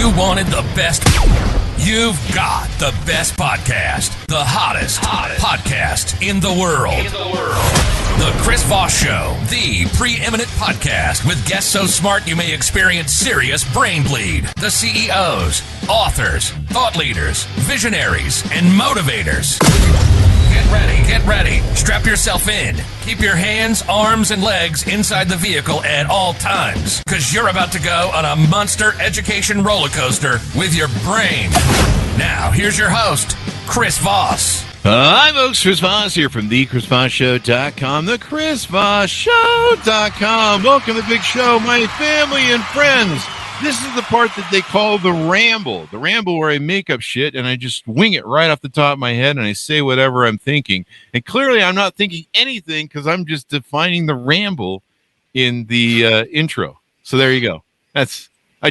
You wanted the best. You've got the best podcast. The hottest podcast in the world. The Chris Voss Show, the preeminent podcast with guests so smart you may experience serious brain bleed. The CEOs, authors, thought leaders, visionaries, and motivators. Get ready. Strap yourself in. Keep your hands, arms, and legs inside the vehicle at all times, because you're about to go on a monster education roller coaster with your brain. Now, here's your host, Chris Voss. Hi, folks. Chris Voss here from thechrisvossshow.com, thechrisvossshow.com. Welcome to the big show, my family and friends. This is the part that they call the ramble. The ramble where I make up shit and I just wing it right off the top of my head and I say whatever I'm thinking. And clearly I'm not thinking anything because I'm just defining the ramble in the intro. So there you go. I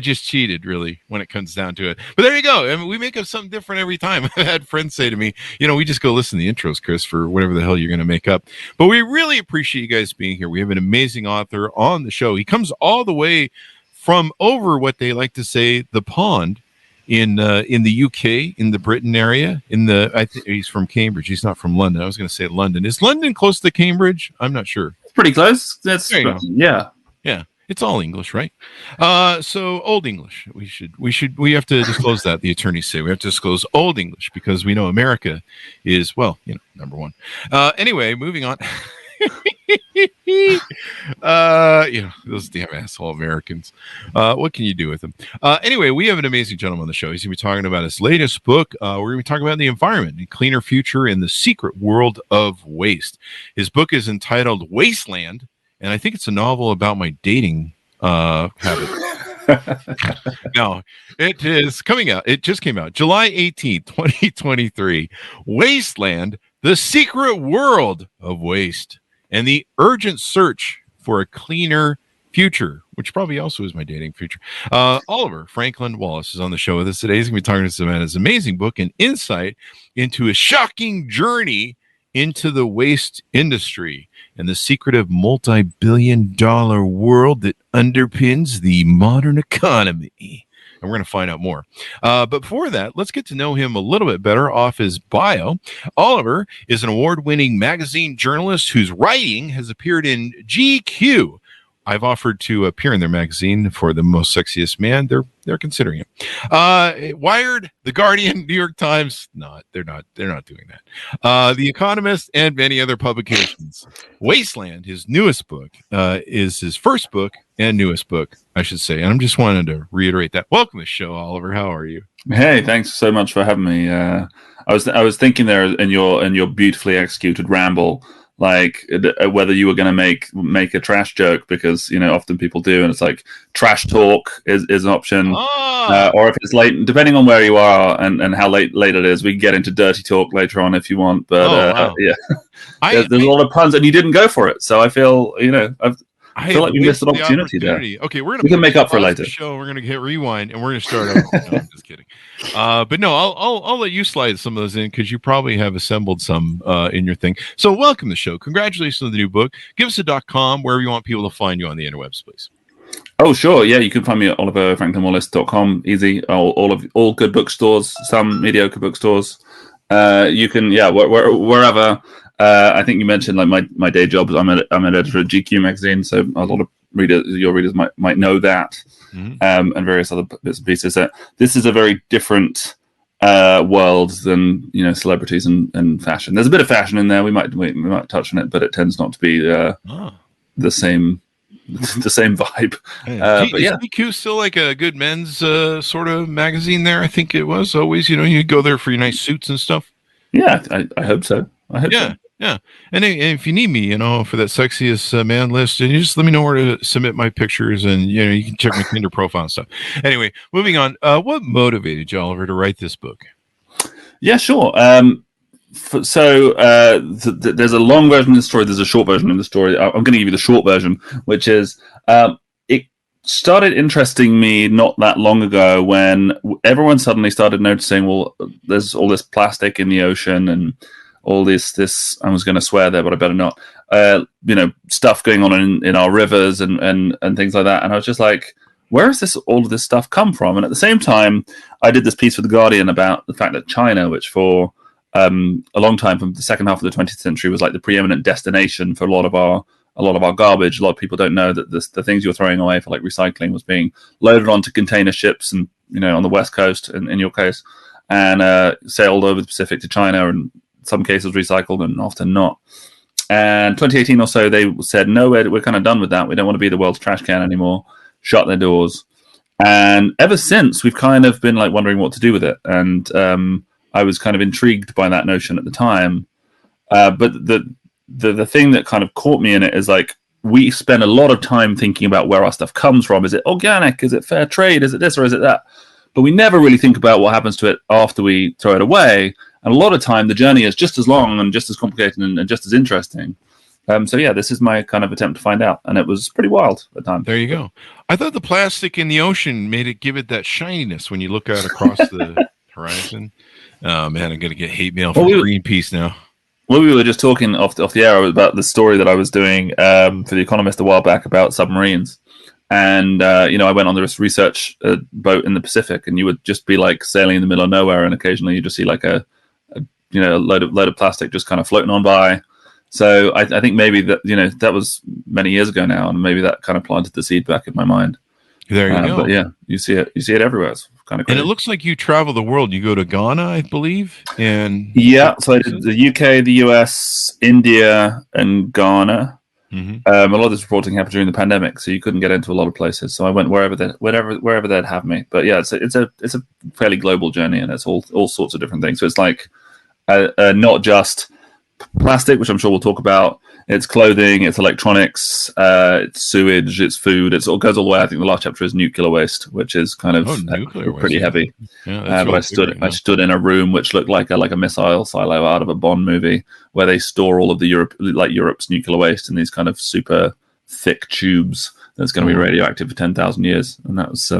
just cheated, really, when it comes down to it. But there you go. I mean, we make up something different every time. I've had friends say to me, we just go listen to the intros, Chris, for whatever the hell you're going to make up. But we really appreciate you guys being here. We have an amazing author on the show. He comes all the way from over what they like to say, the pond in the UK, in the Britain area. I think he's from Cambridge. He's not from London. I was going to say London. Is London close to Cambridge? I'm not sure. It's pretty close. Yeah. It's all English, right? So Old English. We have to disclose that. The attorneys say we have to disclose Old English because we know America is, number one. Anyway, moving on. Those damn asshole Americans. What can you do with them? Anyway, we have an amazing gentleman on the show. He's going to be talking about his latest book. We're going to be talking about the environment, a cleaner future in the secret world of waste. His book is entitled Wasteland, and I think it's a novel about my dating habit. No, it is coming out. It just came out July 18th, 2023. Wasteland, the secret world of waste and the urgent search for a cleaner future, which probably also is my dating future. Oliver Franklin-Wallis is on the show with us today. He's going to be talking to us about his amazing book and insight into a shocking journey into the waste industry and the secretive multi-billion-dollar world that underpins the modern economy. And we're going to find out more. But before that, let's get to know him a little bit better off his bio. Oliver is an award-winning magazine journalist whose writing has appeared in GQ. I've offered to appear in their magazine for the most sexiest man. They're considering it. Wired, The Guardian, New York Times. No, they're not doing that. The Economist and many other publications. Wasteland, his newest book, is his first book and newest book, I should say. And I'm just wanting to reiterate that. Welcome to the show, Oliver. How are you? Hey, thanks so much for having me. I was thinking there in your beautifully executed ramble, like whether you were going to make a trash joke, because often people do, and it's like trash talk is an option, or if it's late, depending on where you are and how late it is, we can get into dirty talk later on if you want. But yeah, there's a lot of puns, and you didn't go for it, so I feel I feel like we missed an opportunity there. Okay, we can make up for later. The show. We're going to hit rewind, and we're going to start over. No, I'm just kidding. But no, I'll let you slide some of those in because you probably have assembled some in your thing. So welcome to the show. Congratulations on the new book. Give us a .com wherever you want people to find you on the interwebs, please. Oh, sure. Yeah, you can find me at oliverfranklinwallis.com. Easy. All good bookstores, some mediocre bookstores. You can, wherever. I think you mentioned like my day job. I'm an editor at GQ magazine, so a lot of your readers might know that, and various other bits and pieces. This is a very different world than celebrities and fashion. There's a bit of fashion in there. We might touch on it, but it tends not to be the same vibe. But yeah, is GQ still like a good men's sort of magazine there? I think it was always. You go there for your nice suits and stuff. Yeah, I hope so. Yeah. And if you need me, for that sexiest man list, and you just let me know where to submit my pictures, and you can check my Tinder profile and stuff. Anyway, moving on. What motivated you, Oliver, to write this book? Yeah, sure. There's a long version of the story. There's a short version of the story. I'm going to give you the short version, which is it started interesting me not that long ago when everyone suddenly started noticing, well, there's all this plastic in the ocean and all this I was going to swear there, but I better not, stuff going on in our rivers and things like that. And I was just like, where has all of this stuff come from? And at the same time, I did this piece for The Guardian about the fact that China, which for a long time, from the second half of the 20th century, was like the preeminent destination for a lot of our garbage. A lot of people don't know that the things you're throwing away for like recycling was being loaded onto container ships, and on the West Coast, in your case, and sailed over the Pacific to China, and in some cases recycled and often not. And 2018 or so, they said, no, we're kind of done with that. We don't want to be the world's trash can anymore. Shut their doors. And ever since, we've kind of been like wondering what to do with it. And I was kind of intrigued by that notion at the time. But the thing that kind of caught me in it is like, we spend a lot of time thinking about where our stuff comes from. Is it organic? Is it fair trade? Is it this or is it that? But we never really think about what happens to it after we throw it away. And a lot of time, the journey is just as long and just as complicated and just as interesting. So yeah, this is my kind of attempt to find out, and it was pretty wild at the time. There you go. I thought the plastic in the ocean give it that shininess when you look out across the horizon. Oh man, I'm gonna get hate mail from Greenpeace now. Well, we were just talking off the air about the story that I was doing for The Economist a while back about submarines, and I went on this research boat in the Pacific, and you would just be like sailing in the middle of nowhere, and occasionally you just see like a load of plastic just kind of floating on by. So I think maybe that that was many years ago now, and maybe that kind of planted the seed back in my mind. There you go. But yeah, you see it everywhere. It's kind of crazy. And it looks like you travel the world. You go to Ghana, I believe, and yeah. So I did the UK, the US, India, and Ghana. Mm-hmm. A lot of this reporting happened during the pandemic, so you couldn't get into a lot of places. So I went wherever they'd have me. But yeah, it's a fairly global journey, and it's all sorts of different things. So it's like not just plastic, which I'm sure we'll talk about. It's clothing, it's electronics, it's sewage, it's food. It goes all the way. I think the last chapter is nuclear waste, which is kind of pretty heavy. Yeah, but I stood in a room which looked like a missile silo out of a Bond movie, where they store all of the Europe's nuclear waste in these kind of super thick tubes that's going to be radioactive for 10,000 years, and that was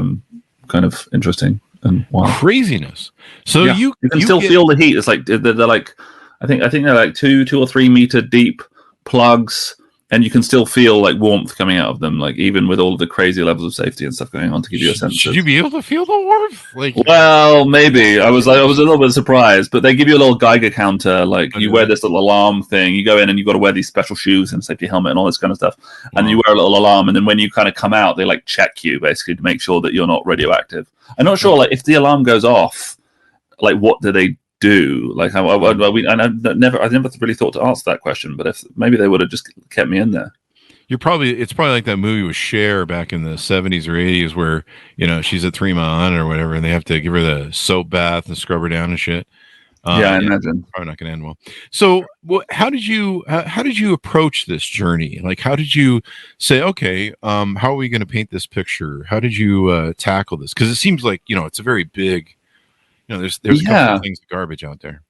kind of interesting and wild. Craziness. So yeah, you can still feel the heat. It's like they're like. I think they're like 2 or 3 meter deep plugs, and you can still feel like warmth coming out of them, like even with all of the crazy levels of safety and stuff going on to give you a sense. Should you be able to feel the warmth? Well, maybe. I was a little bit surprised, but they give you a little Geiger counter. Like you wear this little alarm thing. You go in and you've got to wear these special shoes and safety helmet and all this kind of stuff. And you wear a little alarm, and then when you kind of come out, they like check you basically to make sure that you're not radioactive. I'm not sure, like if the alarm goes off, like what do they do? Like I never really thought to ask that question, but if maybe they would have just kept me in there. It's probably like that movie with Cher back in the 70s or 80s where she's at 3 Mile Island or whatever, and they have to give her the soap bath and scrub her down and shit. I imagine probably not going to end well. So how did you approach this journey? Like how did you say, okay, how are we going to paint this picture? How did you tackle this? Because it seems like it's a very big, there's a couple of things of garbage out there.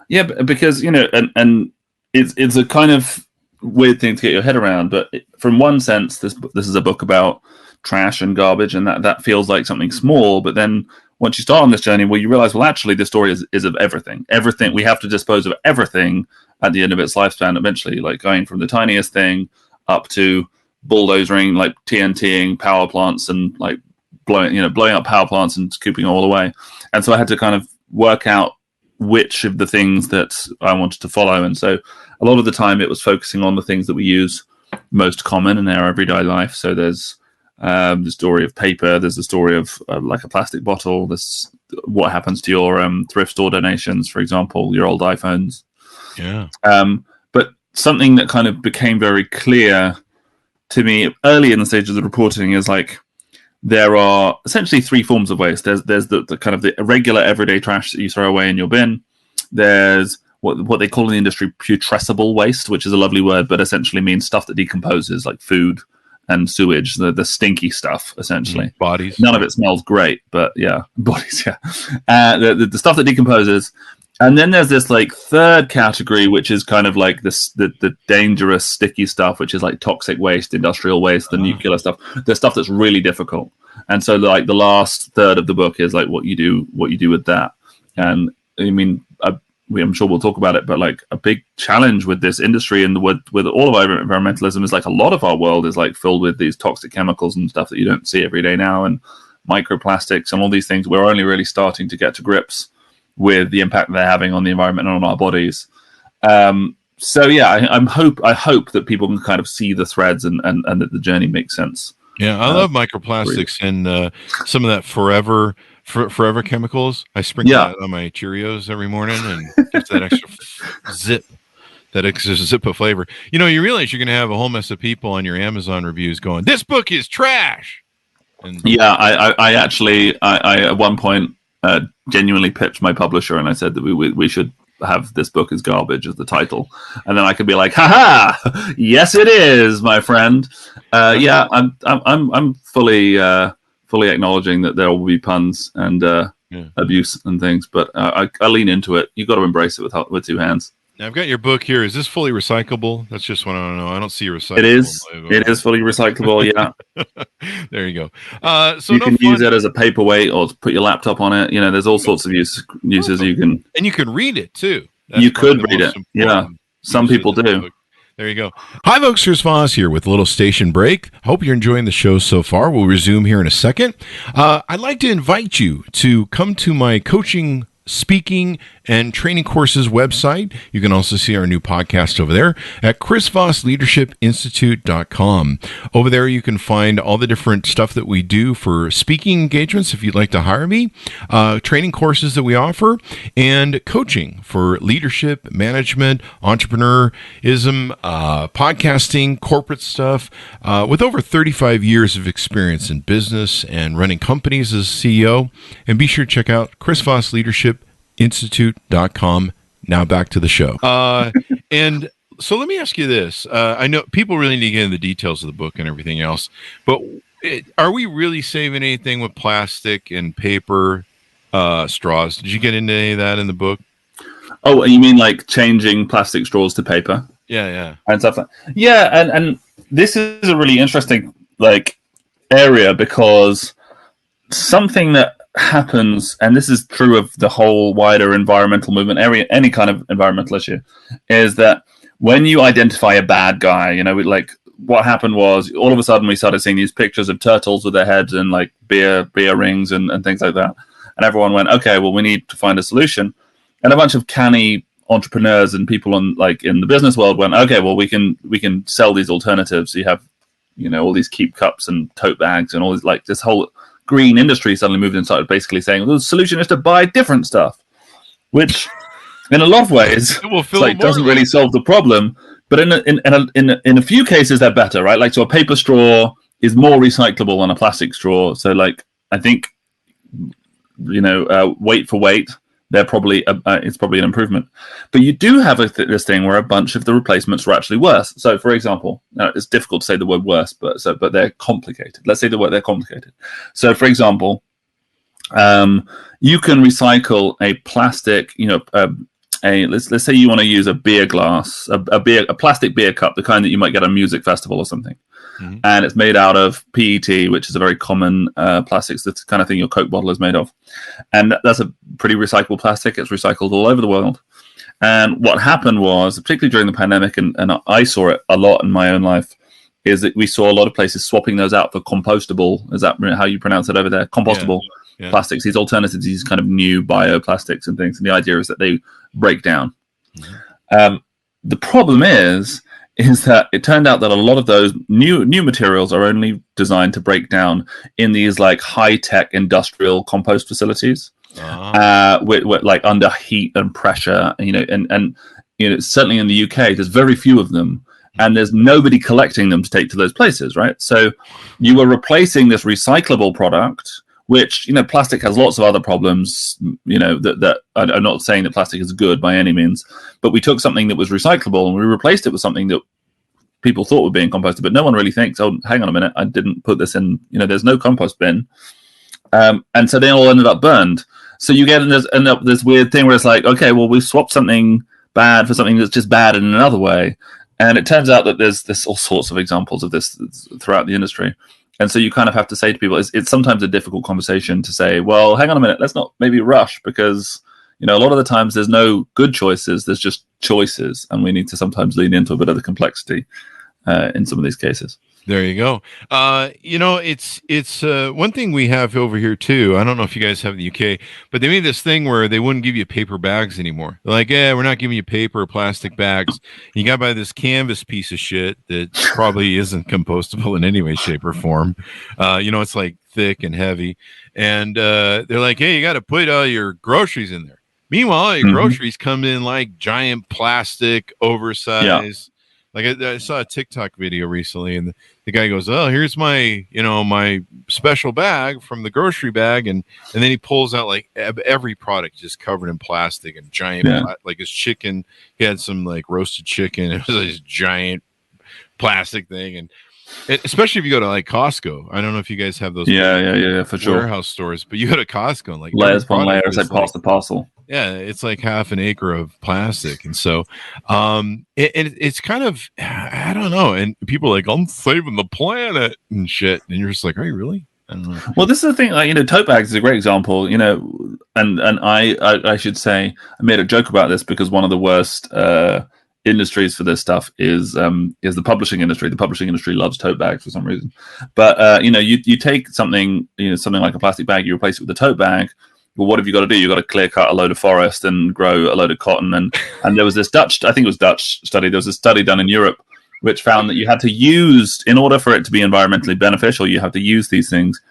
Yeah, because and it's a kind of weird thing to get your head around. But from one sense, this is a book about trash and garbage, and that feels like something small. But then once you start on this journey, you realize, well, actually, this story is of everything. Everything we have to dispose of everything at the end of its lifespan. Eventually, like going from the tiniest thing up to bulldozering, like TNTing power plants and like blowing up power plants and scooping all away. And so I had to kind of work out which of the things that I wanted to follow. And so a lot of the time it was focusing on the things that we use most common in our everyday life. So there's the story of paper. There's the story of like a plastic bottle. There's what happens to your thrift store donations, for example, your old iPhones. Yeah. But something that kind of became very clear to me early in the stage of the reporting is like, there are essentially 3 forms of waste. There's the kind of the regular everyday trash that you throw away in your bin. There's what they call in the industry putrescible waste, which is a lovely word, but essentially means stuff that decomposes, like food and sewage, the stinky stuff, essentially. Bodies. None of it smells great, but yeah, bodies, yeah. The stuff that decomposes. And then there's this like third category, which is kind of like the dangerous sticky stuff, which is like toxic waste, industrial waste, the nuclear stuff, the stuff that's really difficult. And so like the last third of the book is like what you do with that. And I mean, I'm sure we'll talk about it, but like a big challenge with this industry and with all of our environmentalism is like a lot of our world is like filled with these toxic chemicals and stuff that you don't see every day now, and microplastics and all these things. We're only really starting to get to grips with the impact they're having on the environment and on our bodies. So yeah, I hope that people can kind of see the threads and that the journey makes sense. Yeah, I love microplastics and some of that forever chemicals. I sprinkle that on my Cheerios every morning and gets that extra zip. That extra zip of flavor. You know, you realize you're going to have a whole mess of people on your Amazon reviews going, "This book is trash." And I actually at one point genuinely pitched my publisher, and I said that we should have "This book is garbage" as the title, and then I could be like, "Ha, yes, it is, my friend." Yeah, I'm fully acknowledging that there will be puns and abuse and things, but I lean into it. You've got to embrace it with two hands. Now, I've got your book here. Is this fully recyclable? That's just what I want to know. I don't see recyclable. It is. It is fully recyclable. Yeah. There you go. So you can use it as a paperweight or to put your laptop on it. You know, there's all sorts of uses you can. And you can read it too. That's you could read it. Yeah. Some people do. There you go. Hi, folks. Here's Voss here with a little station break. Hope you're enjoying the show so far. We'll resume here in a second. I'd like to invite you to come to my coaching, speaking, and training courses website. You can also see our new podcast over there at chrisvossleadershipinstitute.com. Over there, you can find all the different stuff that we do for speaking engagements if you'd like to hire me, training courses that we offer, and coaching for leadership, management, entrepreneurism, podcasting, corporate stuff. With over 35 years of experience in business and running companies as CEO. And be sure to check out chrisvossleadershipinstitute.com. Now back to the show. And so let me ask you this. I know people really need to get into the details of the book and everything else, but are we really saving anything with plastic and paper straws? Did you get into any of that in the book? Oh, you mean like changing plastic straws to paper? Yeah. And stuff like that. Yeah, and this is a really interesting area because something that happens, and this is true of the whole wider environmental movement area, any kind of environmental issue, is that when you identify a bad guy, you know, like what happened was all of a sudden we started seeing these pictures of turtles with their heads and like beer rings and things like that. And everyone went, okay, well, we need to find a solution. And a bunch of canny entrepreneurs and people in the business world went, okay, well, we can sell these alternatives. So you have, you know, all these keep cups and tote bags and all these, like this whole green industry suddenly moved and started basically saying, well, the solution is to buy different stuff, which in a lot of ways doesn't really solve the problem. But in a few cases, they're better, right? Like, so a paper straw is more recyclable than a plastic straw. So like, I think, you know, weight for weight, they're probably it's probably an improvement. But you do have this thing where a bunch of the replacements are actually worse. So, for example, now it's difficult to say the word worse, but they're complicated. Let's say the word they're complicated. So, for example, you can recycle a plastic, you know, let's say you want to use a beer glass, a plastic beer cup, the kind that you might get at a music festival or something. Mm-hmm. And it's made out of PET, which is a very common plastics. That's the kind of thing your Coke bottle is made of. And that's a pretty recyclable plastic. It's recycled all over the world. And what happened was, particularly during the pandemic, and I saw it a lot in my own life, is that we saw a lot of places swapping those out for compostable. Is that how you pronounce it over there? Compostable plastics, these alternatives, these kind of new bioplastics and things. And the idea is that they break down. Mm-hmm. The problem is that it turned out that a lot of those new materials are only designed to break down in these like high-tech industrial compost facilities, with like under heat and pressure, you know, and you know, certainly in the UK, there's very few of them, and there's nobody collecting them to take to those places, right? So you were replacing this recyclable product, which, you know, plastic has lots of other problems, you know, that I'm not saying that plastic is good by any means, but we took something that was recyclable and we replaced it with something that people thought were being composted, but no one really thinks, oh, hang on a minute, I didn't put this in, you know, there's no compost bin. And so they all ended up burned. So you end up this weird thing where it's like, okay, well, we swapped something bad for something that's just bad in another way. And it turns out that there's all sorts of examples of this throughout the industry. And so you kind of have to say to people, it's sometimes a difficult conversation to say, well, hang on a minute, let's not maybe rush, because, You know, a lot of the times there's no good choices, there's just choices, and we need to sometimes lean into a bit of the complexity in some of these cases. There you go. You know, it's one thing we have over here too. I don't know if you guys have in the UK, but they made this thing where they wouldn't give you paper bags anymore. They're like, yeah, we're not giving you paper or plastic bags. You got to buy this canvas piece of shit that probably isn't compostable in any way, shape, or form. You know, it's like thick and heavy, and they're like, hey, you got to put all your groceries in there. Meanwhile, all your groceries come in like giant plastic, oversized. Yeah. Like I saw a TikTok video recently, and the guy goes, "Oh, here's my, you know, my special bag from the grocery bag," and then he pulls out like every product just covered in plastic and giant, like his chicken. He had some like roasted chicken. It was this giant plastic thing, and especially if you go to like Costco. I don't know if you guys have those. Yeah, for sure. Warehouse stores, but you go to Costco and like layers upon layers, like past the parcel. Yeah, it's like half an acre of plastic. And so it's kind of, I don't know. And people are like, I'm saving the planet and shit. And you're just like, are you really? I don't know. Well, this is the thing, like, you know, tote bags is a great example, you know, and I should say, I made a joke about this because one of the worst industries for this stuff is the publishing industry. The publishing industry loves tote bags for some reason. But, you know, you take something, you know, something like a plastic bag, you replace it with a tote bag. Well, what have you got to do? You've got to clear cut a load of forest and grow a load of cotton. And there was this Dutch, I think it was Dutch study. There was a study done in Europe which found that you had to use, in order for it to be environmentally beneficial, you have to use these things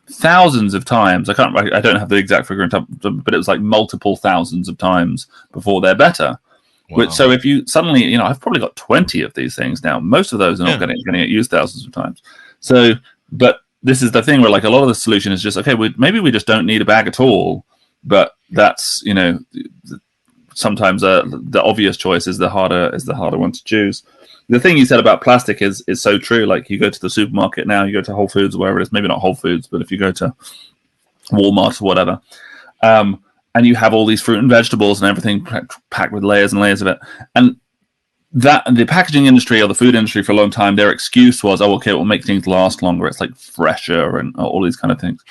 thousands of times. I don't have the exact figure in time, but it was like multiple thousands of times before they're better. Wow. Which, so if you suddenly, you know, I've probably got 20 of these things now. Most of those are not going to get used thousands of times. So, but this is the thing where like a lot of the solution is just, okay, maybe we just don't need a bag at all. But that's, you know, sometimes the obvious choice is the harder one to choose. The thing you said about plastic is so true. Like you go to the supermarket now, you go to Whole Foods, wherever it is, maybe not Whole Foods, but if you go to Walmart or whatever, and you have all these fruit and vegetables and everything packed with layers and layers of it. And that the packaging industry or the food industry for a long time, their excuse was, oh, okay, it will make things last longer. It's like fresher and all these kind of things.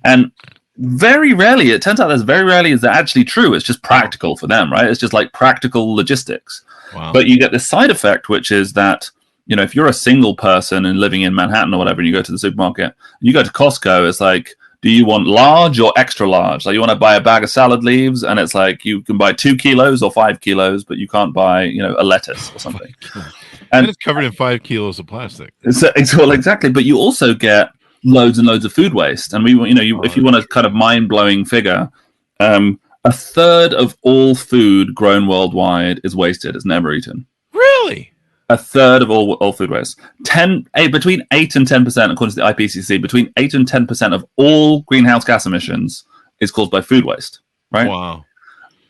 And very rarely, it turns out there's very rarely is that actually true. It's just practical for them, right? It's just like practical logistics. Wow. But you get this side effect, which is that, you know, if you're a single person and living in Manhattan or whatever, and you go to the supermarket, and you go to Costco, it's like, do you want large or extra large? Like you want to buy a bag of salad leaves, and it's like you can buy 2 kilos or 5 kilos, but you can't buy, you know, a lettuce or something. And it's covered in 5 kilos of plastic. Well, exactly. But you also get loads and loads of food waste. And if you want a kind of mind-blowing figure, a third of all food grown worldwide is wasted. It's never eaten. Really? A third of all food waste. Between 8 and 10%, according to the IPCC, between 8 and 10% of all greenhouse gas emissions is caused by food waste. Right? Wow.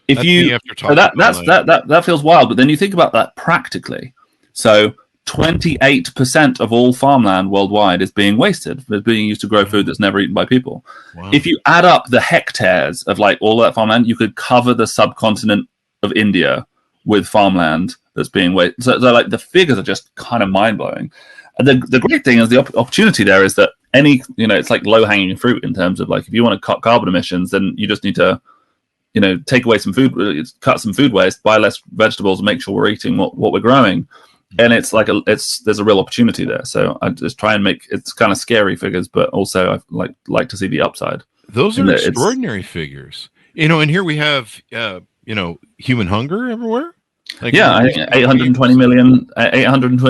That feels wild, but then you think about that practically. So 28% of all farmland worldwide is being wasted. It's being used to grow food that's never eaten by people. Wow. If you add up the hectares of like all that farmland, you could cover the subcontinent of India with farmland that's being wasted. So like the figures are just kind of mind blowing. And the great thing is the opportunity there is that it's like low hanging fruit in terms of like if you want to cut carbon emissions, then you just need to, you know, take away some food, cut some food waste, buy less vegetables, and make sure we're eating what we're growing. And it's like there's a real opportunity there. So I just try and it's kind of scary figures, but also I like to see the upside. Those are extraordinary figures, you know. And here we have human hunger everywhere. Like, yeah, I think 820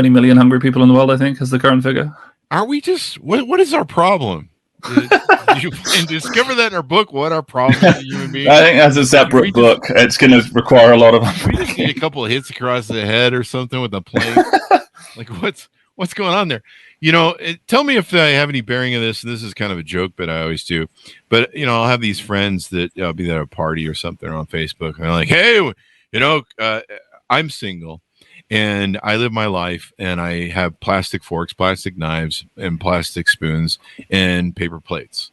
million hungry people in the world, I think, is the current figure. Are we just what is our problem? You can discover that in our book. What our problem as a human being? I think that's a separate book. It's going to require a lot of. We just need a couple of hits across the head or something with a plane. Like what's going on there? You know, tell me if I have any bearing of this. And this is kind of a joke, but I always do. But you know, I'll have these friends that I'll be at a party or something on Facebook, and I'm like, hey, you know, I'm single. And I live my life, and I have plastic forks, plastic knives, and plastic spoons, and paper plates.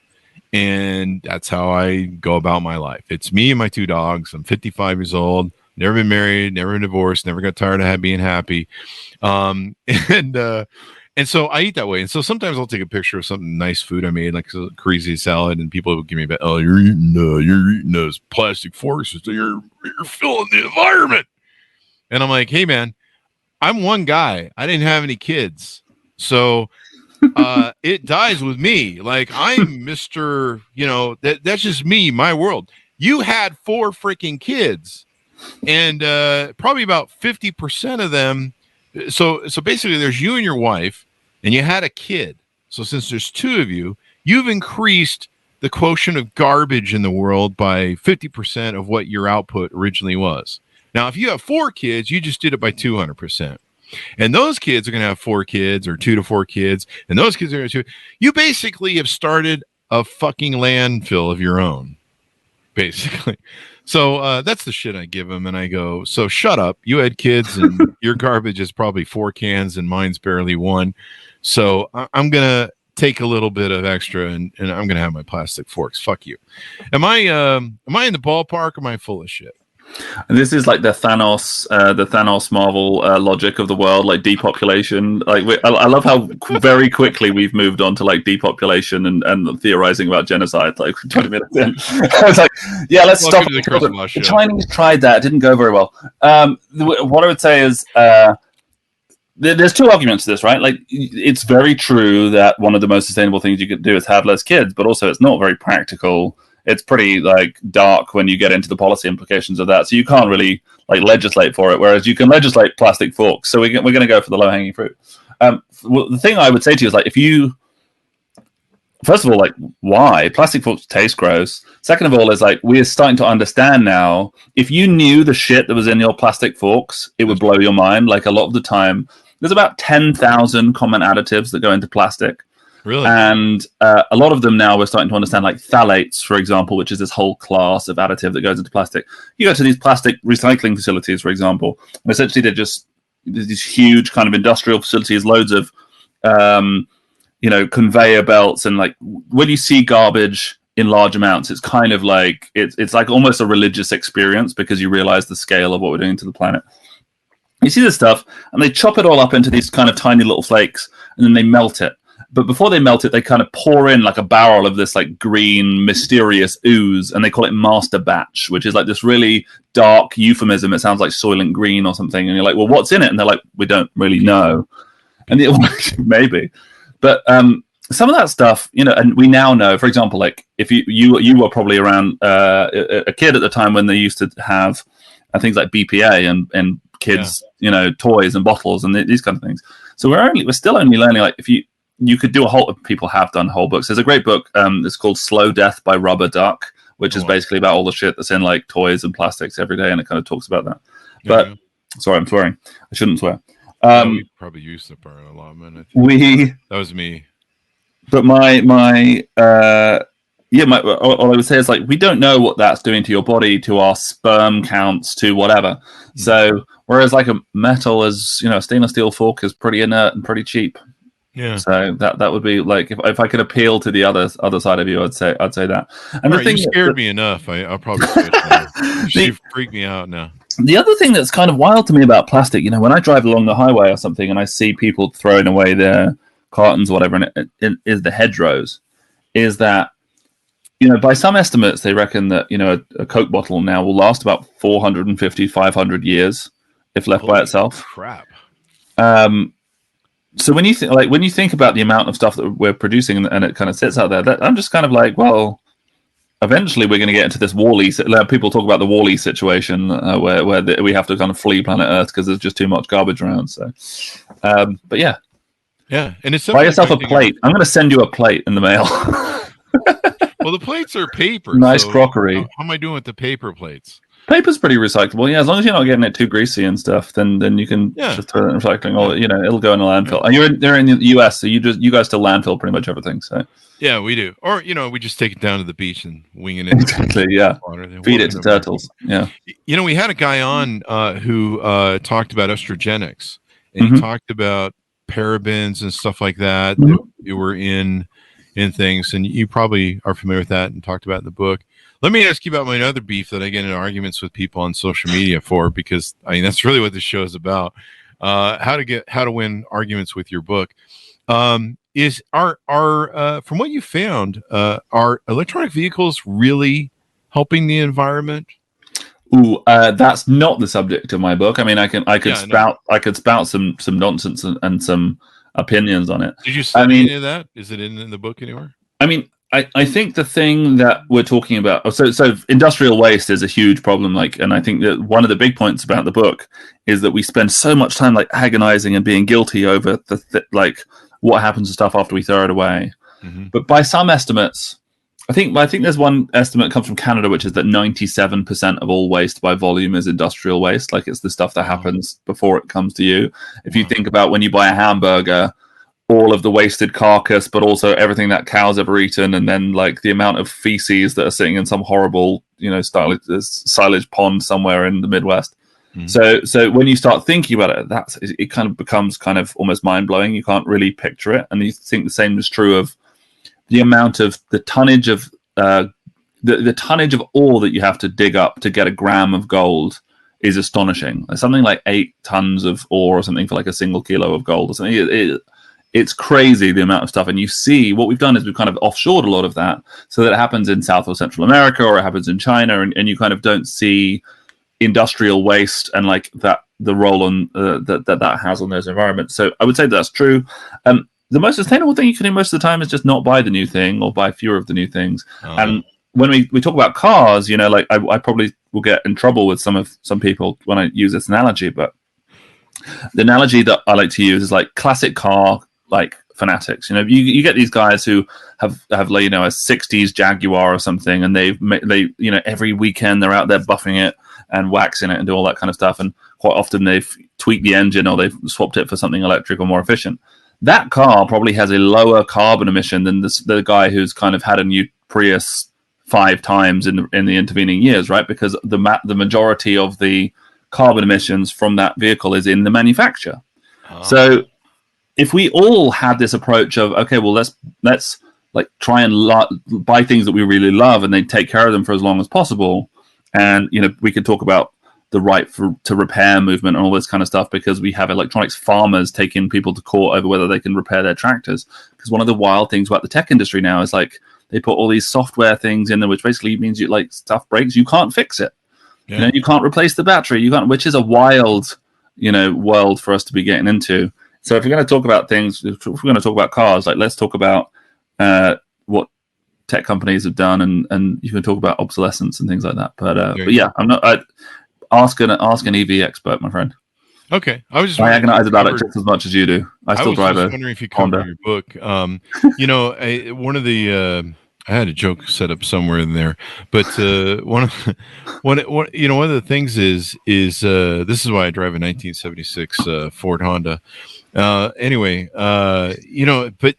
And that's how I go about my life. It's me and my 2 dogs. I'm 55 years old, never been married, never been divorced, never got tired of being happy. And And so I eat that way. And so sometimes I'll take a picture of something nice food I made, like a crazy salad, and people will give me oh, you're eating those plastic forks. You're filling the environment. And I'm like, hey man, I'm one guy. I didn't have any kids. So it dies with me. Like I'm Mr. That's just me, my world. You had 4 freaking kids, and probably about 50% of them. So basically there's you and your wife, and you had a kid. So since there's 2 of you, you've increased the quotient of garbage in the world by 50% of what your output originally was. Now, if you have 4 kids, you just did it by 200%. And those kids are going to have 4 kids or 2 to 4 kids. And those kids are going to. You basically have started a fucking landfill of your own, basically. So that's the shit I give them. And I go, so shut up. You had kids and your garbage is probably 4 cans and mine's barely 1. So I'm going to take a little bit of extra and I'm going to have my plastic forks. Fuck you. Am I in the ballpark or am I full of shit? And this is like the Thanos Marvel logic of the world, like depopulation. Like I love how very quickly we've moved on to like depopulation and theorizing about genocide. Like 20 minutes in, I was like, yeah, let's stop. The Chinese tried that; it didn't go very well. What I would say is, there's 2 arguments to this, right? Like, it's very true that one of the most sustainable things you could do is have less kids, but also it's not very practical. It's pretty like dark when you get into the policy implications of that. So you can't really like legislate for it, whereas you can legislate plastic forks. So we're going to go for the low hanging fruit. Well, the thing I would say to you is like, if you, first of all, like why plastic forks taste gross. Second of all, is like we're starting to understand now. If you knew the shit that was in your plastic forks, it would blow your mind. Like a lot of the time, there's about 10,000 common additives that go into plastic. Really? And a lot of them now we're starting to understand, like phthalates, for example, which is this whole class of additive that goes into plastic. You go to these plastic recycling facilities, for example, and essentially they're just these huge kind of industrial facilities, loads of, conveyor belts. And like when you see garbage in large amounts, it's kind of like, it's like almost a religious experience because you realize the scale of what we're doing to the planet. You see this stuff and they chop it all up into these kind of tiny little flakes and then they melt it. But before they melt it, they kind of pour in like a barrel of this like green, mysterious ooze, and they call it master batch, which is like this really dark euphemism. It sounds like Soylent Green or something. And you're like, well, what's in it? And they're like, we don't really know. And maybe. But some of that stuff, and we now know, for example, like if you were probably around a kid at the time when they used to have things like BPA and kids, toys and bottles and these kind of things. So we're still only learning, like if you could do people have done whole books. There's a great book. It's called Slow Death by Rubber Duck, which is basically about all the shit that's in like toys and plastics every day. And it kind of talks about that. But sorry, I'm swearing. I shouldn't swear. We probably used the part a lot, man. That was me. But all I would say is like, we don't know what that's doing to your body, to our sperm counts, to whatever. So whereas like a metal is, a stainless steel fork is pretty inert and pretty cheap. Yeah. So that would be like if I could appeal to the other side of you, I'd say that. And the thing you scared me enough. I'll probably switch now. You freak me out now. The other thing that's kind of wild to me about plastic, when I drive along the highway or something and I see people throwing away their cartons or whatever, and it is the hedgerows, is that by some estimates they reckon that a Coke bottle now will last about 450, 500 years if left by itself. Crap. So when you think about the amount of stuff that we're producing and it kind of sits out there, I'm just kind of like, well, eventually we're going to get into this Wall-E. People talk about the Wall-E situation where we have to kind of flee planet Earth because there's just too much garbage around. So, but yeah, and it's buy yourself a plate. I'm going to send you a plate in the mail. Well, the plates are paper. Nice crockery. How am I doing with the paper plates? Paper's pretty recyclable. Yeah, as long as you're not getting it too greasy and stuff, then you can just throw it in recycling. Or it'll go in a landfill. And they're in the US, so you guys still landfill pretty much everything. So yeah, we do. Or we just take it down to the beach and wing it in. Exactly. Yeah. Feed it to turtles. Yeah. We had a guy on who talked about estrogenics, and he talked about parabens and stuff like that that were in things, and you probably are familiar with that and talked about in the book. Let me ask you about my other beef that I get in arguments with people on social media for, because that's really what this show is about. how to win arguments with your book. Is are from what you found, are electronic vehicles really helping the environment? Ooh, that's not the subject of my book. I mean, I could spout some nonsense and some opinions on it. Did you study any of that? Is it in the book anywhere? I mean, I think the thing that we're talking about, so industrial waste is a huge problem. And I think that one of the big points about the book is that we spend so much time agonizing and being guilty over what happens to stuff after we throw it away. Mm-hmm. But by some estimates, I think there's one estimate that comes from Canada, which is that 97% of all waste by volume is industrial waste. Like, it's the stuff that happens before it comes to you. If you think about when you buy a hamburger, all of the wasted carcass, but also everything that cow's ever eaten, and then the amount of feces that are sitting in some horrible, silage pond somewhere in the Midwest. Mm-hmm. So when you start thinking about it, it kind of becomes kind of almost mind blowing. You can't really picture it, and you think the same is true of the amount of the tonnage of the tonnage of ore that you have to dig up to get a gram of gold is astonishing. Something like 8 tons of ore or something for a single kilo of gold or something. It's crazy, the amount of stuff. And you see, what we've done is we've kind of offshored a lot of that so that it happens in South or Central America, or it happens in China, and you kind of don't see industrial waste and the role on that has on those environments. So I would say that's true. The most sustainable thing you can do most of the time is just not buy the new thing, or buy fewer of the new things. And when we talk about cars, I probably will get in trouble with some people when I use this analogy, but the analogy that I like to use is classic car fanatics. You get these guys who have a 60s Jaguar or something, and they every weekend they're out there buffing it and waxing it and do all that kind of stuff, and quite often they've tweaked the engine or they've swapped it for something electric or more efficient. That car probably has a lower carbon emission than the guy who's kind of had a new Prius 5 times in the intervening years, right? Because the majority of the carbon emissions from that vehicle is in the manufacture. So if we all had this approach of, okay, well, let's try and buy things that we really love, and they take care of them for as long as possible, and we could talk about the right to repair movement and all this kind of stuff, because we have electronics farmers taking people to court over whether they can repair their tractors. Because one of the wild things about the tech industry now is they put all these software things in there, which basically means stuff breaks, you can't fix it. Yeah. You can't replace the battery. Which is a wild, world for us to be getting into. So if we're going to talk about things, if we're going to talk about cars, let's talk about what tech companies have done, and you can talk about obsolescence and things like that. But yeah, I'm not. Ask an EV expert, my friend. Okay, I was just agonize about it just as much as you do. I still drive a wondering if you covered your book. One of the I had a joke set up somewhere in there, but one of the things is this is why I drive a 1976 Ford Honda. Anyway, but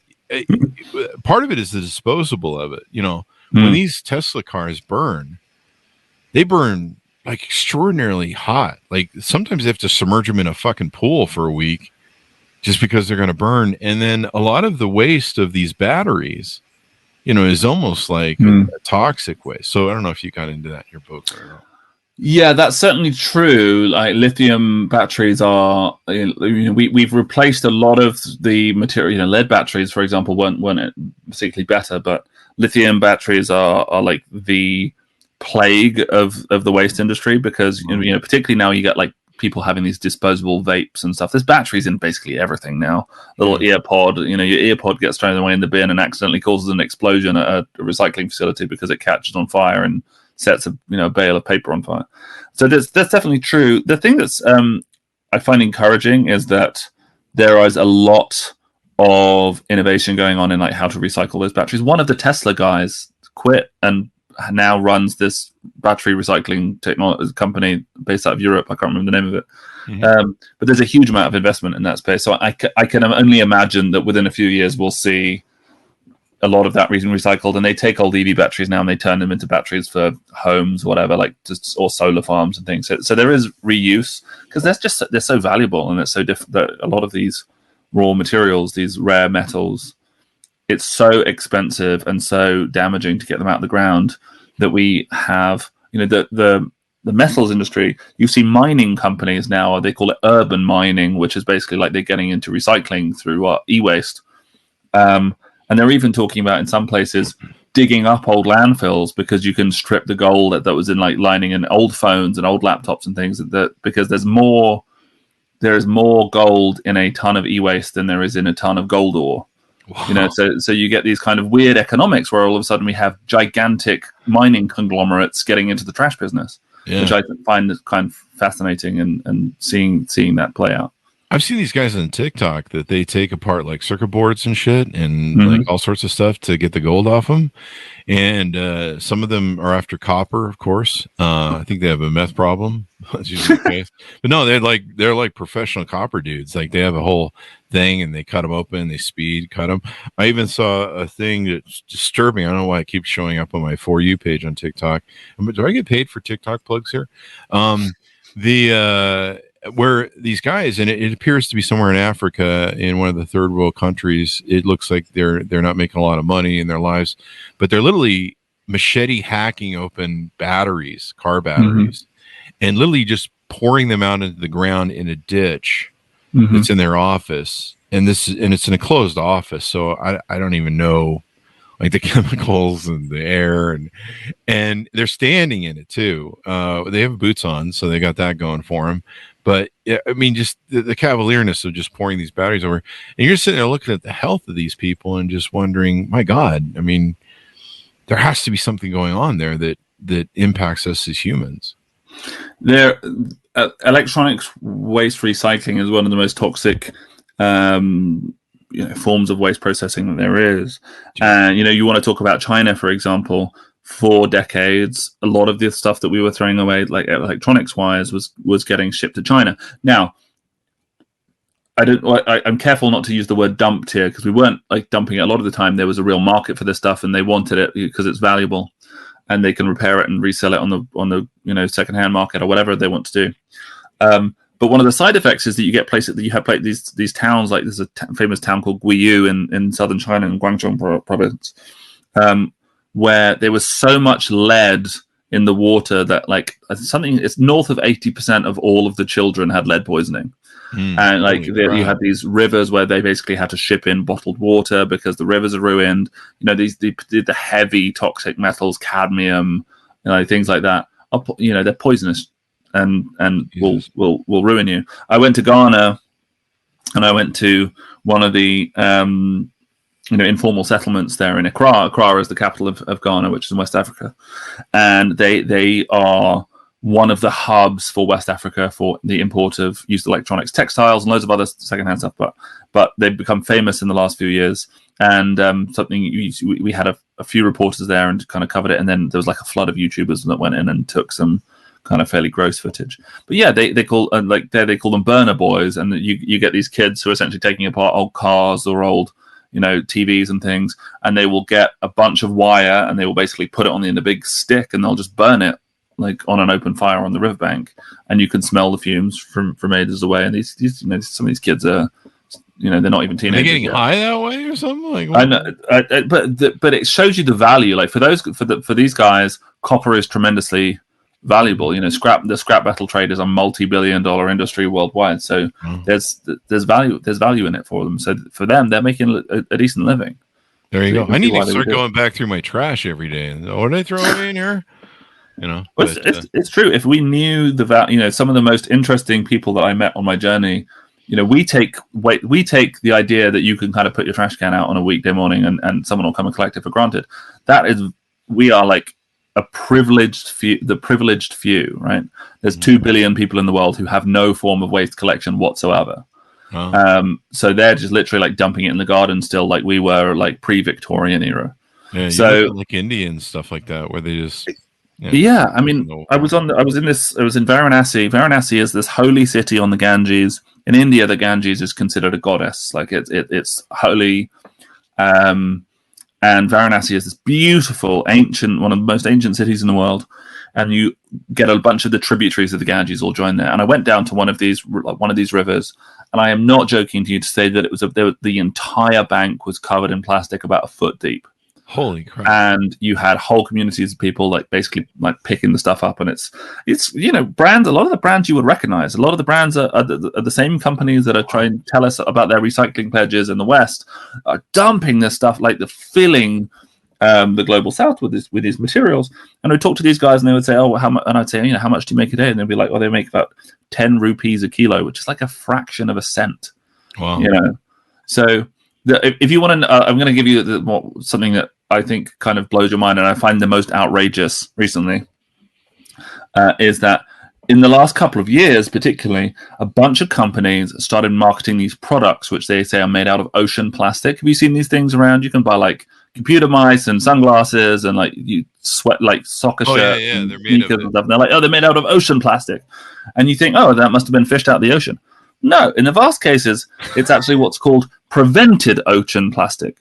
part of it is the disposable of it. When these Tesla cars burn, they burn extraordinarily hot. Sometimes they have to submerge them in a fucking pool for a week just because they're going to burn. And then a lot of the waste of these batteries, is almost like a toxic waste. So I don't know if you got into that in your book or not. Yeah, that's certainly true. Lithium batteries are, we've replaced a lot of the material. Lead batteries, for example, weren't particularly better, but lithium batteries are the plague of the waste industry, because particularly now you get people having these disposable vapes and stuff. There's batteries in basically everything now. Little earpod, your earpod gets thrown away in the bin and accidentally causes an explosion at a recycling facility because it catches on fire and sets a bale of paper on fire. So that's definitely true. The thing that's I find encouraging is that there is a lot of innovation going on in how to recycle those batteries. One of the Tesla guys quit and now runs this battery recycling technology company based out of Europe. I can't remember the name of it. Mm-hmm. But there's a huge amount of investment in that space. So I can only imagine that within a few years we'll see a lot of that recycled, and they take old EV batteries now and they turn them into batteries for homes, whatever, or solar farms and things. So there is reuse, because they're so valuable, and it's so different that a lot of these raw materials, these rare metals, it's so expensive and so damaging to get them out of the ground that we have, the metals industry, you see mining companies now, they call it urban mining, which is basically like they're getting into recycling through e-waste. And they're even talking about in some places digging up old landfills because you can strip the gold that was in like lining in old phones and old laptops and things because there is more gold in a ton of e-waste than there is in a ton of gold ore. Wow. So you get these kind of weird economics where all of a sudden we have gigantic mining conglomerates getting into the trash business, which I find kind of fascinating and seeing that play out. I've seen these guys on TikTok that they take apart like circuit boards and shit and like all sorts of stuff to get the gold off them. And some of them are after copper, of course. I think they have a meth problem. That's usually the case. But no, they're like professional copper dudes. Like they have a whole thing and they cut them open, they cut them. I even saw a thing that's disturbing. I don't know why it keeps showing up on my For You page on TikTok. Do I get paid for TikTok plugs here? Where these guys, and it appears to be somewhere in Africa, in one of the third world countries, it looks like they're not making a lot of money in their lives, but they're literally machete hacking open car batteries, and literally just pouring them out into the ground in a ditch that's in their office. And it's in a closed office, so I don't even know like the chemicals and the air and they're standing in it too. They have boots on, so they got that going for them. But I mean, just the cavalierness of just pouring these batteries over, and you're sitting there looking at the health of these people and just wondering, my God, I mean, there has to be something going on there that impacts us as humans. Electronics waste recycling is one of the most toxic forms of waste processing that there is. And you want to talk about China, for example. For decades, a lot of the stuff that we were throwing away, like electronics wise, was getting shipped to China. Now, I'm careful not to use the word dumped here because we weren't like dumping it. A lot of the time, there was a real market for this stuff, and they wanted it because it's valuable, and they can repair it and resell it on the secondhand market or whatever they want to do. But one of the side effects is that you get places that you have like these towns, like there's a famous town called Guiyu in southern China in Guangdong province. Where there was so much lead in the water that it's north of 80% of all of the children had lead poisoning. And you had these rivers where they basically had to ship in bottled water because the rivers are ruined. The heavy toxic metals, cadmium, things like that. They're poisonous and will ruin you. I went to Ghana and I went to one of the informal settlements there in Accra. Accra is the capital of Ghana, which is in West Africa. And they are one of the hubs for West Africa for the import of used electronics, textiles, and loads of other secondhand stuff. But they've become famous in the last few years. And we had a few reporters there and kind of covered it. And then there was like a flood of YouTubers that went in and took some kind of fairly gross footage. But yeah, they call them burner boys. And you get these kids who are essentially taking apart old cars or old TVs and things, and they will get a bunch of wire and they will basically put it on the end of a big stick and they'll just burn it like on an open fire on the riverbank, and you can smell the fumes from acres away. And these some of these kids are, they're not even teenagers. Are they getting high that way or something? Like, I know, but it shows you the value. Like for these guys, copper is tremendously valuable. The scrap metal trade is a multi-billion-dollar industry worldwide. So there's value in it for them. So for them, they're making a decent living. There you go. I need to start going back through my trash every day. What did I throw away in here? It's true. If we knew some of the most interesting people that I met on my journey, we take the idea that you can kind of put your trash can out on a weekday morning and someone will come and collect it for granted. We are like the privileged few, right? There's 2 billion people in the world who have no form of waste collection whatsoever. Oh. So they're just literally like dumping it in the garden still, like we were like pre-Victorian era. Yeah, so like Indians stuff like that, where they just I mean, I was in Varanasi. Varanasi is this holy city on the Ganges. In India, the Ganges is considered a goddess. Like it's holy. And Varanasi is this beautiful, ancient, one of the most ancient cities in the world. And you get a bunch of the tributaries of the Ganges all join there. And I went down to one of these rivers, and I am not joking to you to say that it was the entire bank was covered in plastic about a foot deep. Holy crap. And you had whole communities of people like basically like picking the stuff up. And it's brands, a lot of the brands you would recognize, a lot of the brands are the same companies that are trying to tell us about their recycling pledges in the West are dumping this stuff, like the filling the global South with these materials. And I would talk to these guys and they would say, oh, how much? And I'd say, how much do you make a day? And they'd be like, oh, they make about 10 rupees a kilo, which is like a fraction of a cent. Wow. So if you want to, I'm going to give you something that I think kind of blows your mind, and I find the most outrageous recently, is that in the last couple of years, particularly, a bunch of companies started marketing these products, which they say are made out of ocean plastic. Have you seen these things around? You can buy like computer mice and sunglasses and like you sweat like soccer shirts. Yeah, they're made of it. And stuff. And they're like, oh, they're made out of ocean plastic, and you think, oh, that must have been fished out of the ocean. No, in the vast cases, it's actually what's called prevented ocean plastic.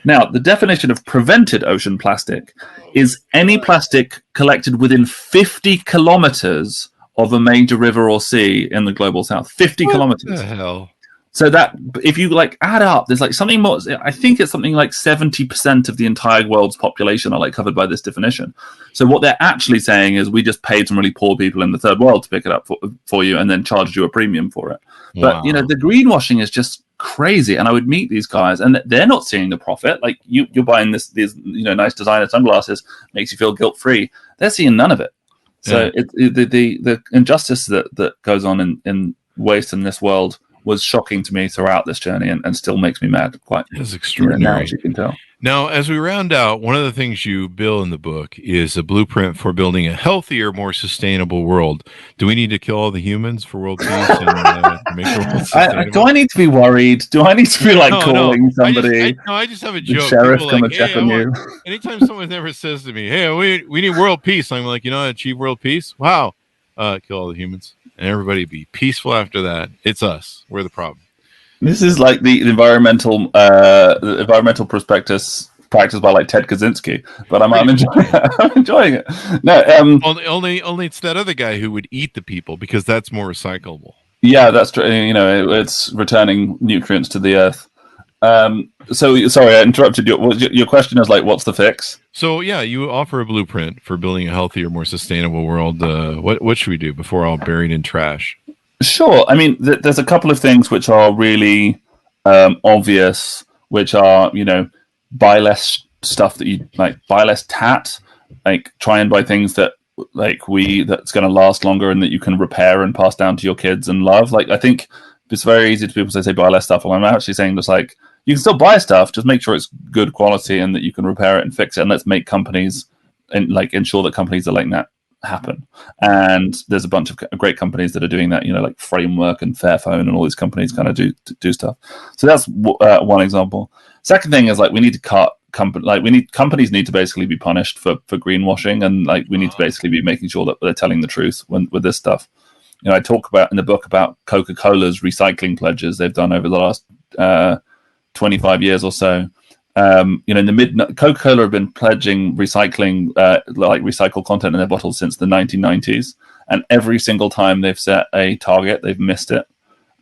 Now, the definition of prevented ocean plastic is any plastic collected within 50 kilometers of a major river or sea in the global South. 50 kilometers. What the hell? So that if you like add up, there's like something more. I think it's something like 70% of the entire world's population are like covered by this definition. So what they're actually saying is we just paid some really poor people in the third world to pick it up for you and then charged you a premium for it. Wow. But the greenwashing is just crazy. And I would meet these guys and they're not seeing the profit. Like you're buying these nice designer sunglasses, makes you feel guilt free. They're seeing none of it. So the injustice that goes on in waste in this world was shocking to me throughout this journey and still makes me mad quite. That's extraordinary. Now, as you can tell. Now, as we round out, one of the things you bill in the book is a blueprint for building a healthier, more sustainable world. Do we need to kill all the humans for world peace and make the world sustainable? Do I need to be worried? Do I need to be calling somebody? I just have a joke. The sheriff People come like, and check on you. Anytime someone ever says to me, hey, we need world peace, I'm like, achieve world peace? Wow. Kill all the humans. And everybody be peaceful after that. It's us. We're the problem. This is like the environmental prospectus practiced by like Ted Kaczynski, but I'm enjoying it. I'm enjoying it. No, only it's that other guy who would eat the people because that's more recyclable. Yeah, that's true. It's returning nutrients to the earth. So sorry, I interrupted you. Your question is like, what's the fix? So yeah, you offer a blueprint for building a healthier, more sustainable world. What should we do before all buried in trash? Sure. I mean, there's a couple of things which are really obvious, which are, buy less stuff that you like, buy less tat, like try and buy things that that's going to last longer and that you can repair and pass down to your kids and love. Like, I think it's very easy to people to say buy less stuff. Well, I'm actually saying just like, you can still buy stuff, just make sure it's good quality and that you can repair it and fix it. And let's make companies and ensure that companies are like that happen. And there's a bunch of great companies that are doing that, like Framework and Fairphone and all these companies kind of do stuff. So that's one example. Second thing is like we need to cut companies need to basically be punished for greenwashing, and like we need to basically be making sure that they're telling the truth with this stuff. I talk about in the book about Coca-Cola's recycling pledges they've done over the last 25 years or so. In the Coca-Cola have been pledging recycling, recycled content in their bottles since the 1990s, and every single time they've set a target, they've missed it,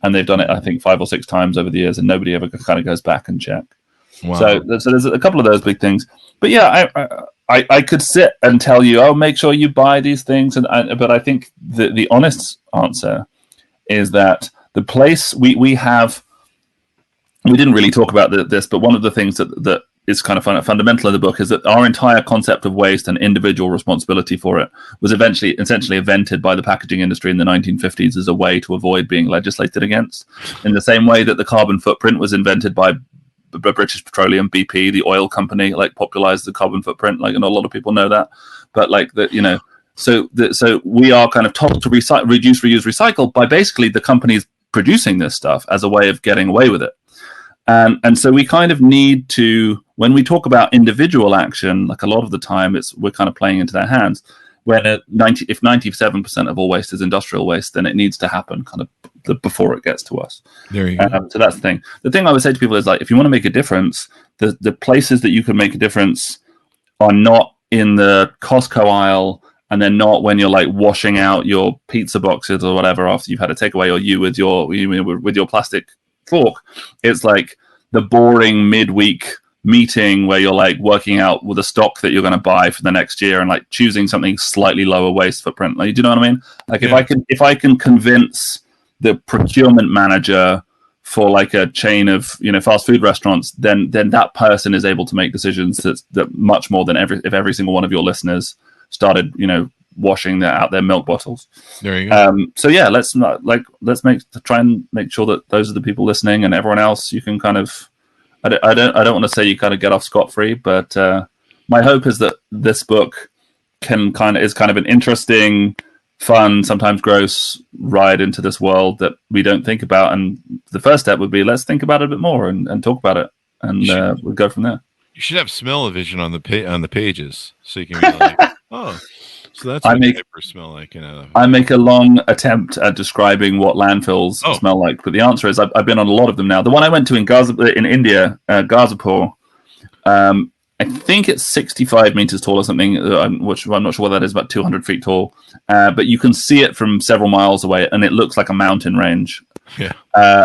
and they've done it, I think, 5 or 6 times over the years, and nobody ever kind of goes back and check. Wow. So there's a couple of those big things, but yeah, I could sit and tell you, oh, make sure you buy these things, but I think the honest answer is that the place we have. We didn't really talk about this, but one of the things that is kind of fundamental in the book is that our entire concept of waste and individual responsibility for it was essentially invented by the packaging industry in the 1950s as a way to avoid being legislated against. In the same way that the carbon footprint was invented by British Petroleum, BP, the oil company, like popularized the carbon footprint. Like, and a lot of people know that, but like that, so we are kind of told to reduce, reuse, recycle by basically the companies producing this stuff as a way of getting away with it. And so we kind of need to, when we talk about individual action, like a lot of the time, we're kind of playing into their hands. When if 97% of all waste is industrial waste, then it needs to happen kind of before it gets to us. There you go. So that's the thing. The thing I would say to people is like, if you want to make a difference, the places that you can make a difference are not in the Costco aisle, and they're not when you're like washing out your pizza boxes or whatever after you've had a takeaway, or you with your plastic fork. It's like the boring midweek meeting where you're like working out with a stock that you're going to buy for the next year and like choosing something slightly lower waste footprint. Like, do you know what I mean? Like if I can convince the procurement manager for like a chain of fast food restaurants, then that person is able to make decisions that much more than if every single one of your listeners started washing out their milk bottles. There you go. So yeah, let's try and make sure that those are the people listening, and everyone else you can kind of. I don't want to say you kind of get off scot-free, but my hope is that this book is kind of an interesting, fun, sometimes gross ride into this world that we don't think about. And the first step would be let's think about it a bit more and talk about it, and we'll go from there. You should have smell-o-vision on the pages, so you can be like, oh, so that's what diapers smell like. I make a long attempt at describing what landfills smell like, but the answer is I've been on a lot of them now. The one I went to in India, Gazipur, I think it's 65 meters tall or something, which I'm not sure what that is, about 200 feet tall. But you can see it from several miles away, and it looks like a mountain range. Yeah.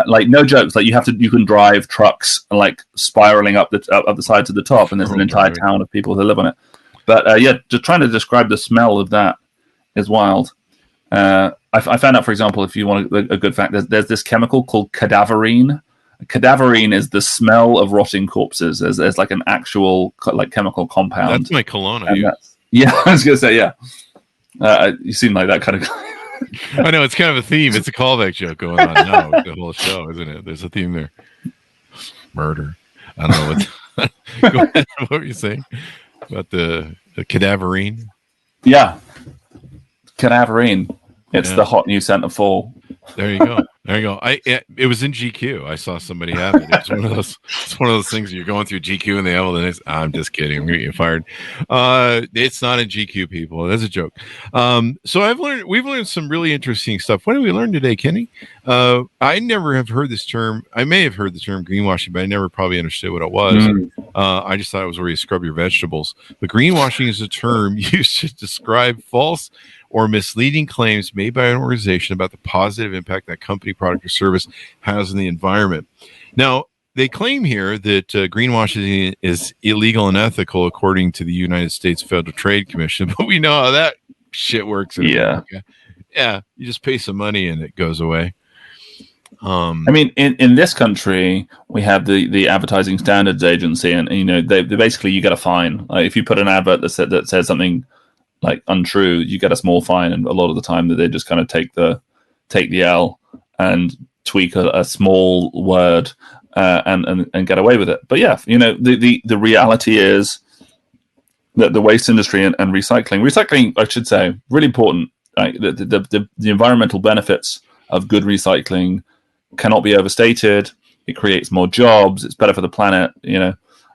Like no jokes. Like you can drive trucks like spiraling up the side to the top, and there's an entire town of people who live on it. But just trying to describe the smell of that is wild. I found out, for example, if you want a good fact, there's this chemical called cadaverine. Cadaverine is the smell of rotting corpses. There's like an actual like chemical compound. That's my cologne. Yeah, I was gonna say you seem like that kind of guy. I know it's kind of a theme. It's a callback joke going on now with the whole show, isn't it? There's a theme there. Murder. I don't know what. Go ahead. What were you saying about the cadaverine? Yeah, cadaverine. It's the hot new scent of fall. There you go. It was in GQ. I saw somebody have it. It's one of those things you're going through GQ and they have all the next. I'm just kidding. I'm gonna get you fired. It's not in GQ, people. That's a joke. So we've learned some really interesting stuff. What did we learn today, Kenny? I never have heard this term. I may have heard the term greenwashing, but I never probably understood what it was. I just thought it was where you scrub your vegetables. But greenwashing is a term used to describe false or misleading claims made by an organization about the positive impact that company, product, or service has in the environment. Now, they claim here that greenwashing is illegal and ethical according to the United States Federal Trade Commission, but we know how that shit works. Yeah. Yeah, you just pay some money and it goes away. I mean, in this country, we have the Advertising Standards Agency, and they basically you get a fine. Like, if you put an advert that says something like untrue, you get a small fine, and a lot of the time that they just kind of take the L and tweak a small word and get away with it. But yeah, the reality is that the waste industry and recycling, I should say, really important. Like the environmental benefits of good recycling cannot be overstated. It creates more jobs. It's better for the planet.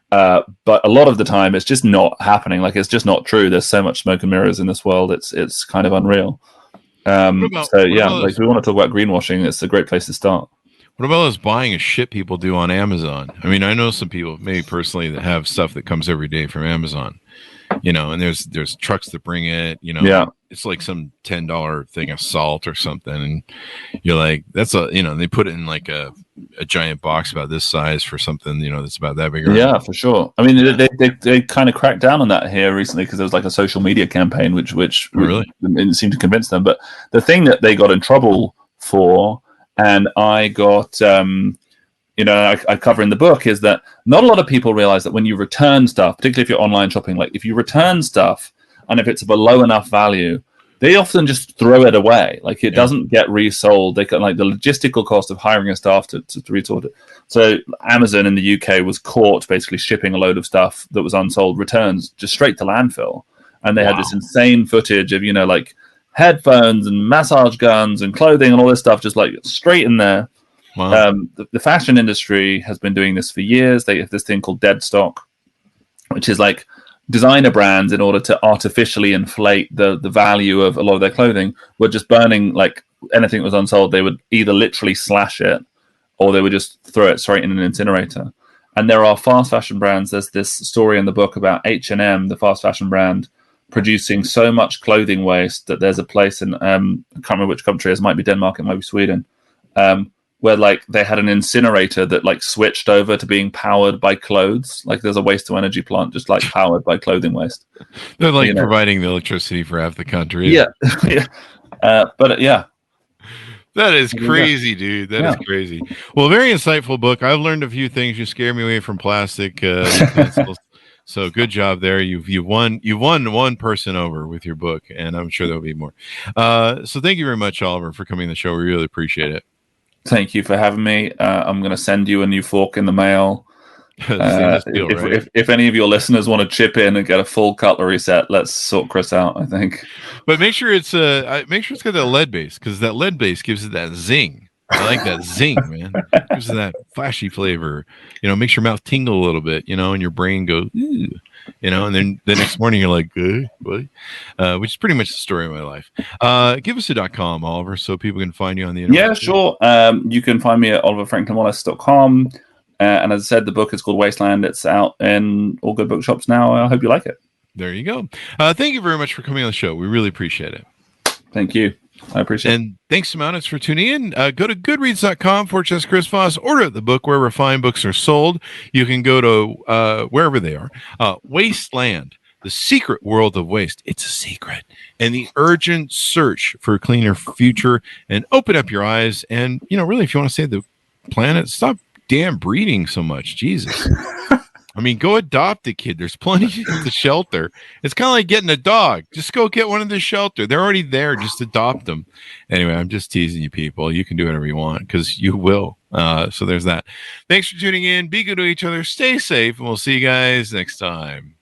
But a lot of the time it's just not happening. Like, it's just not true. There's so much smoke and mirrors in this world. It's kind of unreal. If we want to talk about greenwashing, it's a great place to start. What about those buying of shit people do on Amazon? I mean, I know some people, maybe personally, that have stuff that comes every day from Amazon, and there's trucks that bring it, it's like some $10 thing of salt or something. And you're like, that's they put it in like a giant box about this size for something, that's about that big. Yeah, for sure. I mean, they kind of cracked down on that here recently because there was like a social media campaign, which really seemed to convince them. But the thing that they got in trouble for, and I got, I cover in the book, is that not a lot of people realize that when you return stuff, particularly if you're online shopping, like if you return stuff and if it's of a low enough value, they often just throw it away. Like, it doesn't get resold. They can, like, the logistical cost of hiring a staff to resort it. So Amazon in the UK was caught basically shipping a load of stuff that was unsold, returns, just straight to landfill. And they had this insane footage of, like headphones and massage guns and clothing and all this stuff, just like straight in there. Wow. The fashion industry has been doing this for years. They have this thing called dead stock, which is like designer brands, in order to artificially inflate the value of a lot of their clothing, were just burning, like, anything that was unsold. They would either literally slash it or they would just throw it straight in an incinerator. And there are fast fashion brands. There's this story in the book about H&M, the fast fashion brand, producing so much clothing waste that there's a place in, I can't remember which country it is, it might be Denmark, it might be Sweden, where like they had an incinerator that like switched over to being powered by clothes. Like there's a waste to energy plant just like powered by clothing waste. They're like providing the electricity for half the country. Yeah. Yeah. But yeah. That is crazy, dude. That is crazy. Well, very insightful book. I've learned a few things. You scare me away from plastic utensils. So good job there. You've won one person over with your book, and I'm sure there'll be more. So thank you very much, Oliver, for coming to the show. We really appreciate it. Thank you for having me. I'm going to send you a new fork in the mail. If any of your listeners want to chip in and get a full cutlery set, let's sort Chris out, I think. But make sure it's got that lead base, because that lead base gives it that zing. I like that zing, man. It gives it that flashy flavor. Makes your mouth tingle a little bit, and your brain goes, ooh, and then the next morning you're like, what? Which is pretty much the story of my life. Give us a .com, Oliver, so people can find you on the internet. Yeah, sure. You can find me at oliverfranklinwallis.com. And as I said, the book is called Wasteland. It's out in all good bookshops now. I hope you like it. There you go. Thank you very much for coming on the show. We really appreciate it. Thank you. I appreciate it. And thanks to Mountains for tuning in. Go to goodreads.com/Chris Voss. Order the book wherever fine books are sold. You can go to wherever they are. Wasteland, the secret world of waste. It's a secret. And the urgent search for a cleaner future. And open up your eyes. And, really, if you want to save the planet, stop damn breeding so much. Jesus. I mean, go adopt a kid. There's plenty at the shelter. It's kind of like getting a dog. Just go get one at the shelter. They're already there. Just adopt them. Anyway, I'm just teasing you people. You can do whatever you want, because you will. So there's that. Thanks for tuning in. Be good to each other. Stay safe. And we'll see you guys next time.